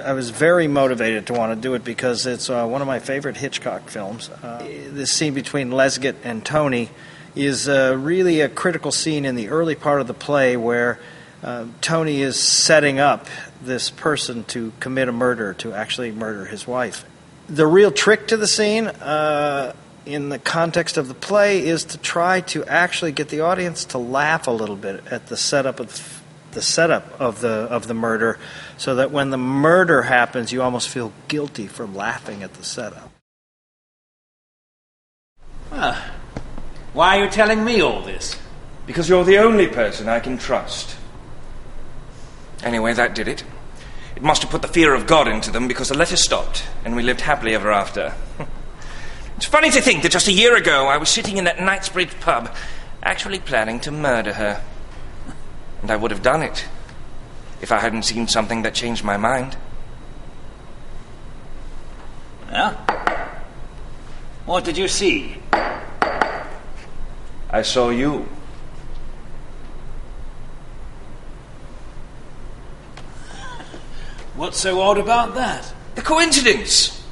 I was very motivated to want to do it because it's one of my favorite Hitchcock films. This scene between Lesgett and Tony is really a critical scene in the early part of the play where Tony is setting up this person to commit a murder, to actually murder his wife. The real trick to the scene, in the context of the play, is to try to actually get the audience to laugh a little bit at the setup of the murder, so that when the murder happens, you almost feel guilty for laughing at the setup. Why are you telling me all this? Because you're the only person I can trust. Anyway, that did it. It must have put the fear of God into them, because the letter stopped, and we lived happily ever after. It's funny to think that just a year ago I was sitting in that Knightsbridge pub, actually planning to murder her. And I would have done it if I hadn't seen something that changed my mind. Yeah? What did you see? I saw you. What's so odd about that? The coincidence.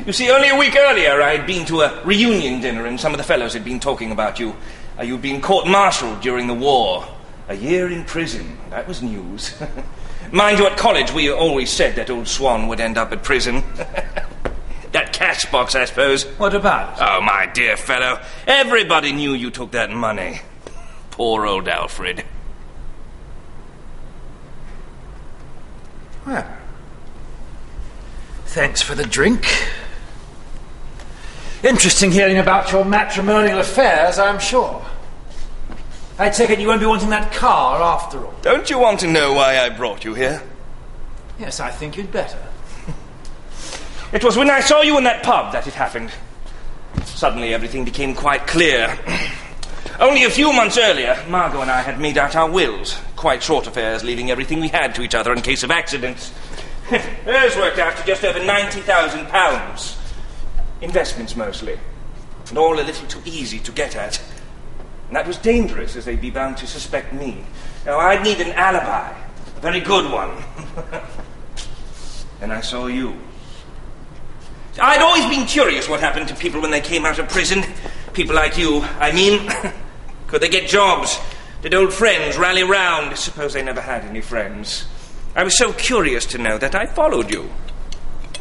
You see, only a week earlier I had been to a reunion dinner and some of the fellows had been talking about you. You'd been court-martialed during the war. A year in prison. That was news. Mind you, at college we always said that old Swan would end up at prison. That cash box, I suppose. What about it? Oh, my dear fellow. Everybody knew you took that money. Poor old Alfred. Well, thanks for the drink. Interesting hearing about your matrimonial affairs, I'm sure. I take it you won't be wanting that car after all. Don't you want to know why I brought you here? Yes, I think you'd better. It was when I saw you in that pub that it happened. Suddenly everything became quite clear. Only a few months earlier, Margot and I had made out our wills. Quite short affairs, leaving everything we had to each other in case of accidents. Hers worked out to just over £90,000. Investments mostly. And all a little too easy to get at. And that was dangerous, as they'd be bound to suspect me. Now, I'd need an alibi. A very good one. And I saw you. I'd always been curious what happened to people when they came out of prison. People like you, I mean. Could they get jobs? Did old friends rally round? Suppose they never had any friends. I was so curious to know that I followed you.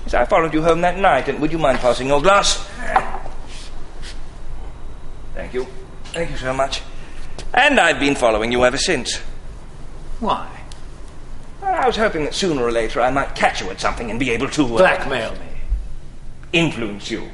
Yes, I followed you home that night, and would you mind passing your glass? Thank you. Thank you so much. And I've been following you ever since. Why? Well, I was hoping that sooner or later I might catch you at something and be able to... Blackmail me. Influence you.